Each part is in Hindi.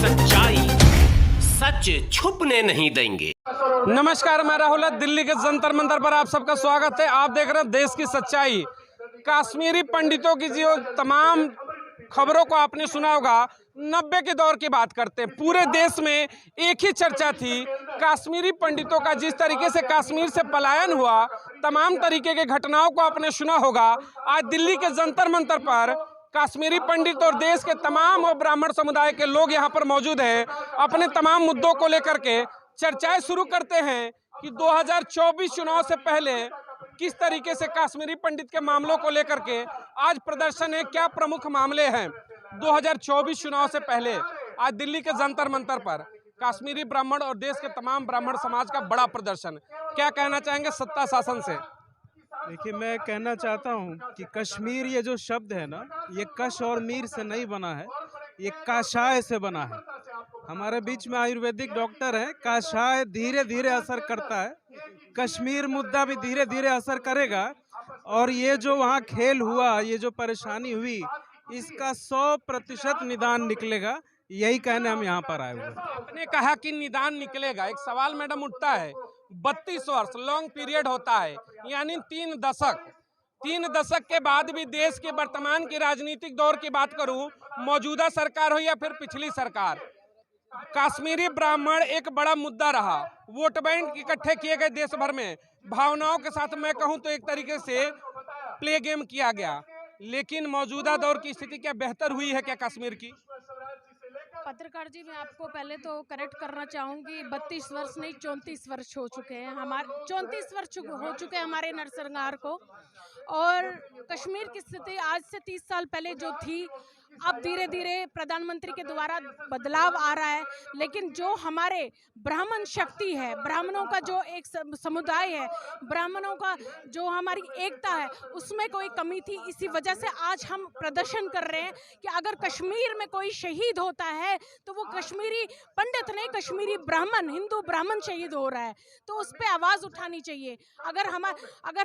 सच्चाई सच छुपने नहीं देंगे। नमस्कार, मैं राहुल। दिल्ली के जंतर मंतर पर आप सबका स्वागत है। आप देख रहे हैं देश की सच्चाई। कश्मीरी पंडितों की जो तमाम खबरों को आपने सुना होगा। 90 के दौर की बात करते हैं। पूरे देश में एक ही चर्चा थी, कश्मीरी पंडितों का। जिस तरीके से कश्मीर से पलायन हुआ, तमाम तरीके के घटनाओं को आपने सुना होगा। आज दिल्ली के जंतर मंतर पर कश्मीरी पंडित और देश के तमाम और ब्राह्मण समुदाय के लोग यहाँ पर मौजूद हैं। अपने तमाम मुद्दों को लेकर के चर्चाएं शुरू करते हैं कि 2024 चुनाव से पहले किस तरीके से कश्मीरी पंडित के मामलों को लेकर के आज प्रदर्शन है, क्या प्रमुख मामले हैं। 2024 चुनाव से पहले आज दिल्ली के जंतर मंतर पर कश्मीरी ब्राह्मण और देश के तमाम ब्राह्मण समाज का बड़ा प्रदर्शन। क्या कहना चाहेंगे सत्ता शासन से? देखिए, मैं कहना चाहता हूँ कि कश्मीर ये जो शब्द है ना, ये कश और मीर से नहीं बना है, ये काशाय से बना है। हमारे बीच में आयुर्वेदिक डॉक्टर हैं। काशाय धीरे धीरे असर करता है, कश्मीर मुद्दा भी धीरे धीरे असर करेगा। और ये जो वहाँ खेल हुआ, ये जो परेशानी हुई, इसका 100% निदान निकलेगा। यही कहने हम यहाँ पर आए हुए हैं। आपने कहा कि निदान निकलेगा। एक सवाल मैडम उठता है, 32 वर्ष लॉन्ग पीरियड होता है, यानी 3 दशक। 3 दशक के बाद भी देश के वर्तमान की राजनीतिक दौर की बात करूं, मौजूदा सरकार हो या फिर पिछली सरकार, कश्मीरी ब्राह्मण एक बड़ा मुद्दा रहा। वोट बैंक इकट्ठे किए गए देश भर में, भावनाओं के साथ मैं कहूं तो एक तरीके से प्ले गेम किया गया। लेकिन मौजूदा दौर की स्थिति क्या बेहतर हुई है क्या कश्मीर की? पत्रकार जी, मैं आपको पहले तो करेक्ट करना चाहूँगी। 32 वर्ष नहीं, 34 वर्ष हो चुके हैं। हमारे 34 वर्ष हो चुके हैं हमारे नरसंहार को। और कश्मीर की स्थिति आज से 30 साल पहले जो थी, अब धीरे धीरे प्रधानमंत्री के द्वारा बदलाव आ रहा है। लेकिन जो हमारे ब्राह्मण शक्ति है, ब्राह्मणों का जो एक समुदाय है, ब्राह्मणों का जो हमारी एकता है, उसमें कोई कमी थी। इसी वजह से आज हम प्रदर्शन कर रहे हैं कि अगर कश्मीर में कोई शहीद होता है तो वो कश्मीरी पंडित नहीं, कश्मीरी ब्राह्मण, हिंदू ब्राह्मण शहीद हो रहा है, तो उस पर आवाज़ उठानी चाहिए। अगर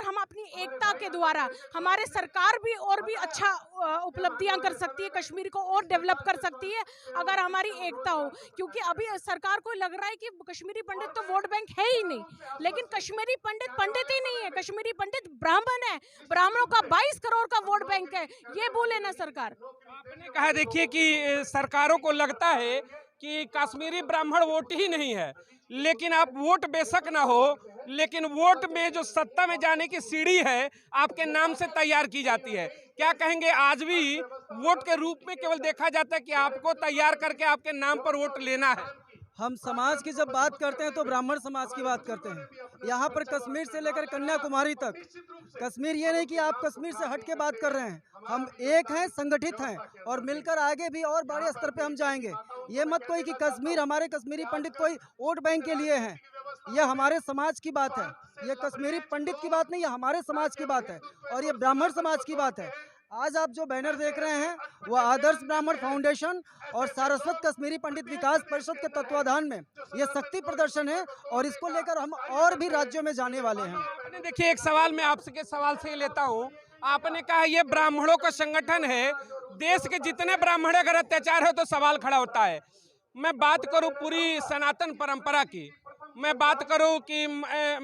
हम अपनी एकता के द्वारा, हमारे सरकार भी और भी अच्छा उपलब्धियां कर सकती है, कश्मीर को और डेवलप कर सकती है, अगर हमारी एकता हो। क्योंकि अभी सरकार को लग रहा है कि कश्मीरी पंडित तो वोट बैंक है ही नहीं, लेकिन कश्मीरी पंडित पंडित ही नहीं है, कश्मीरी पंडित ब्राह्मण है। ब्राह्मणों का 22 करोड़ का वोट बैंक है, ये बोले ना सरकार। आपने कहा, देखिए कि सरकारों को लगता है कि कश्मीरी ब्राह्मण वोट ही नहीं है, लेकिन आप वोट बेशक ना हो, लेकिन वोट में जो सत्ता में जाने की सीढ़ी है आपके नाम से तैयार की जाती है। क्या कहेंगे, आज भी वोट के रूप में केवल देखा जाता है कि आपको तैयार करके आपके नाम पर वोट लेना है? हम समाज की जब बात करते हैं तो ब्राह्मण समाज की बात करते हैं। यहाँ पर कश्मीर से लेकर कन्याकुमारी तक, कश्मीर ये नहीं कि आप कश्मीर से हट के बात कर रहे हैं। हम एक हैं, संगठित हैं और मिलकर आगे भी और बड़े स्तर पे हम जाएंगे। ये मत कोई कि कश्मीर, हमारे कश्मीरी पंडित कोई वोट बैंक के लिए हैं। यह हमारे समाज की बात है, ये कश्मीरी पंडित की बात नहीं, ये हमारे समाज की बात है और ये ब्राह्मण समाज की बात है। आज आप जो बैनर देख रहे हैं वो आदर्श ब्राह्मण फाउंडेशन और सारस्वत कश्मीरी पंडित विकास परिषद के तत्वाधान में ये शक्ति प्रदर्शन है और इसको लेकर हम और भी राज्यों में जाने वाले हैं। देखिए, एक सवाल मैं आपसे के सवाल से लेता हूँ। आपने कहा ये ब्राह्मणों का संगठन है, देश के जितने ब्राह्मण अगर अत्याचार हो तो सवाल खड़ा होता है। मैं बात करूँ पूरी सनातन परंपरा की, मैं बात करूं कि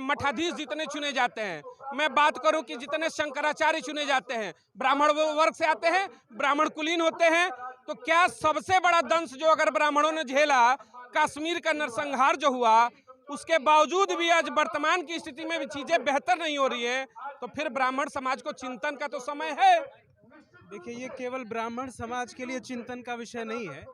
मठाधीश जितने चुने जाते हैं, मैं बात करूं कि जितने शंकराचार्य चुने जाते हैं, ब्राह्मण वर्ग से आते हैं, ब्राह्मण कुलीन होते हैं। तो क्या सबसे बड़ा दंश जो अगर ब्राह्मणों ने झेला, कश्मीर का नरसंहार जो हुआ, उसके बावजूद भी आज वर्तमान की स्थिति में भी चीजें बेहतर नहीं हो रही है, तो फिर ब्राह्मण समाज को चिंतन का तो समय है। देखिए, ये केवल ब्राह्मण समाज के लिए चिंतन का विषय नहीं है,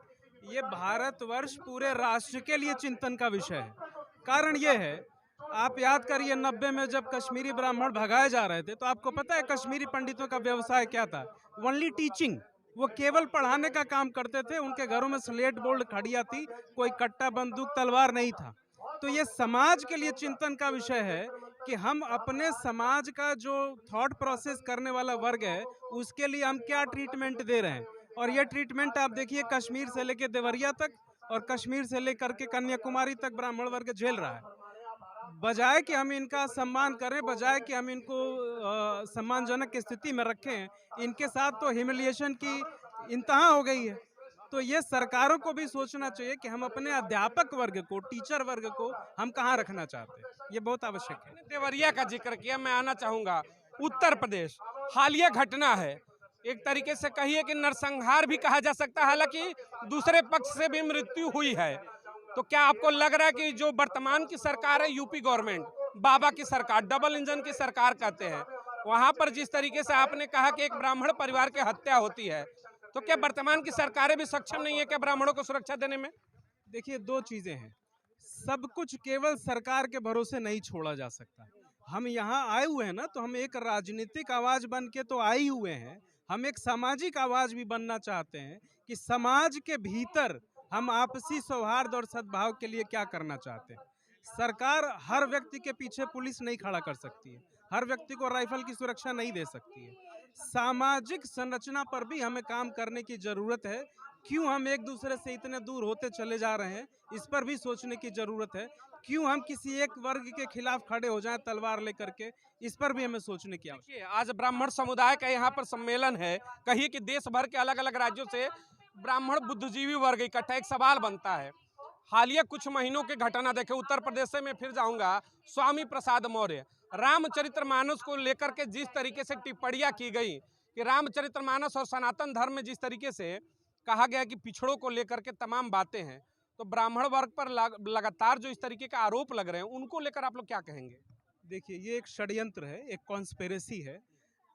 ये भारतवर्ष पूरे राष्ट्र के लिए चिंतन का विषय है। कारण ये है, आप याद करिए 90 में जब कश्मीरी ब्राह्मण भगाए जा रहे थे, तो आपको पता है कश्मीरी पंडितों का व्यवसाय क्या था? Only teaching. वो केवल पढ़ाने का काम करते थे। उनके घरों में स्लेट बोर्ड खड़िया थी, कोई कट्टा बंदूक तलवार नहीं था। तो ये समाज के लिए चिंतन का विषय है कि हम अपने समाज का जो थॉट प्रोसेस करने वाला वर्ग है, उसके लिए हम क्या ट्रीटमेंट दे रहे हैं। और ये ट्रीटमेंट आप देखिए, कश्मीर से लेकर देवरिया तक और कश्मीर से लेकर के कन्याकुमारी तक ब्राह्मण वर्ग झेल रहा है। बजाय कि हम इनका सम्मान करें, बजाय कि हम इनको सम्मानजनक स्थिति में रखें, इनके साथ तो ह्यूमिलिएशन की इंतहा हो गई है। तो ये सरकारों को भी सोचना चाहिए कि हम अपने अध्यापक वर्ग को, टीचर वर्ग को हम कहाँ रखना चाहते हैं। ये बहुत आवश्यक है। देवरिया का जिक्र किया, मैं आना चाहूंगा उत्तर प्रदेश। हालिया घटना है, एक तरीके से कहिए कि नरसंहार भी कहा जा सकता है, हालांकि दूसरे पक्ष से भी मृत्यु हुई है। तो क्या आपको लग रहा है कि जो वर्तमान की सरकार है, यूपी गवर्नमेंट, बाबा की सरकार, डबल इंजन की सरकार कहते हैं, वहां पर जिस तरीके से आपने कहा कि एक ब्राह्मण परिवार की हत्या होती है, तो क्या वर्तमान की सरकारें भी सक्षम नहीं है क्या ब्राह्मणों को सुरक्षा देने में? देखिए, दो चीजें हैं। सब कुछ केवल सरकार के भरोसे नहीं छोड़ा जा सकता। हम यहाँ आए हुए हैं ना, तो हम एक राजनीतिक आवाज बन के तो आए हुए हैं, हम एक सामाजिक आवाज भी बनना चाहते हैं कि समाज के भीतर हम आपसी सौहार्द और सद्भाव के लिए क्या करना चाहते हैं। सरकार हर व्यक्ति के पीछे पुलिस नहीं खड़ा कर सकती है, हर व्यक्ति को राइफल की सुरक्षा नहीं दे सकती है। सामाजिक संरचना पर भी हमें काम करने की जरूरत है। क्यों हम एक दूसरे से इतने दूर होते चले जा रहे हैं, इस पर भी सोचने की जरूरत है। क्यों हम किसी एक वर्ग के खिलाफ खड़े हो जाएं तलवार लेकर के, इस पर भी हमें सोचने की आवश्यकता है। देखिए, आज ब्राह्मण समुदाय का यहाँ पर सम्मेलन है, कहिए कि देश भर के अलग अलग राज्यों से ब्राह्मण बुद्धिजीवी वर्ग इकट्ठा। एक सवाल बनता है, हालिया कुछ महीनों की घटना देखे, उत्तर प्रदेश से मैं फिर जाऊंगा, स्वामी प्रसाद मौर्य, रामचरितमानस को लेकर के जिस तरीके से टिप्पणियां की गई कि रामचरितमानस और सनातन धर्म में जिस तरीके से कहा गया कि पिछड़ों को लेकर के तमाम बातें हैं, तो ब्राह्मण वर्ग पर लगातार जो इस तरीके का आरोप लग रहे हैं, उनको लेकर आप लोग क्या कहेंगे? देखिए, ये एक षड्यंत्र है, एक कॉन्स्पिरेसी है।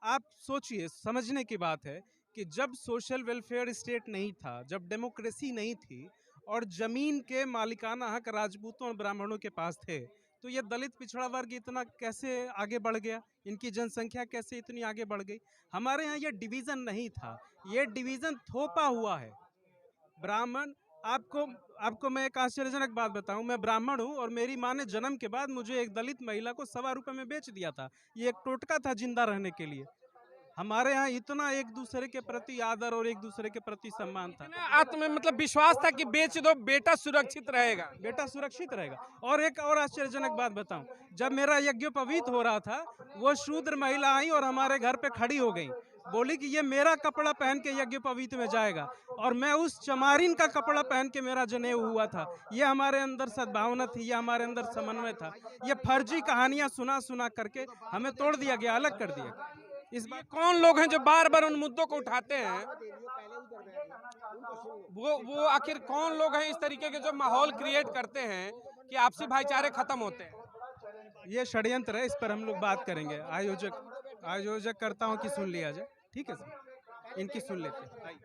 आप सोचिए, समझने की बात है कि जब सोशल वेलफेयर स्टेट नहीं था, जब डेमोक्रेसी नहीं थी और जमीन के मालिकाना हक राजपूतों और ब्राह्मणों के पास थे, तो ये दलित पिछड़ा वर्ग इतना कैसे आगे बढ़ गया, इनकी जनसंख्या कैसे इतनी आगे बढ़ गई। हमारे यहाँ ये डिवीज़न नहीं था, ये डिवीज़न थोपा हुआ है। ब्राह्मण, आपको मैं एक आश्चर्यजनक बात बताऊं, मैं ब्राह्मण हूं और मेरी माँ ने जन्म के बाद मुझे एक दलित महिला को ₹1.25 में बेच दिया था। ये एक टोटका था जिंदा रहने के लिए। हमारे यहाँ इतना एक दूसरे के प्रति आदर और एक दूसरे के प्रति सम्मान था, आत्म मतलब विश्वास था कि बेच दो, बेटा सुरक्षित रहेगा। बेटा सुरक्षित रहेगा। और एक और आश्चर्यजनक बात बताऊं, जब मेरा यज्ञोपवीत हो रहा था, वो शूद्र महिला आई और हमारे घर पे खड़ी हो गई, बोली कि ये मेरा कपड़ा पहन के यज्ञोपवीत में जाएगा, और मैं उस चमारिन का कपड़ा पहन के मेरा जनेऊ हुआ था। ये हमारे अंदर सद्भावना थी, ये हमारे अंदर समन्वय था। ये फर्जी कहानियां सुना सुना करके हमें तोड़ दिया गया, अलग कर दिया गया। इस बार कौन लोग हैं जो बार बार उन मुद्दों को उठाते हैं? वो आखिर कौन लोग हैं इस तरीके के जो माहौल क्रिएट करते हैं कि आपसी भाईचारे खत्म होते हैं? ये षड्यंत्र है, इस पर हम लोग बात करेंगे। आयोजक करताओं की सुन लिया जाए, ठीक है सर, इनकी सुन लेते हैं।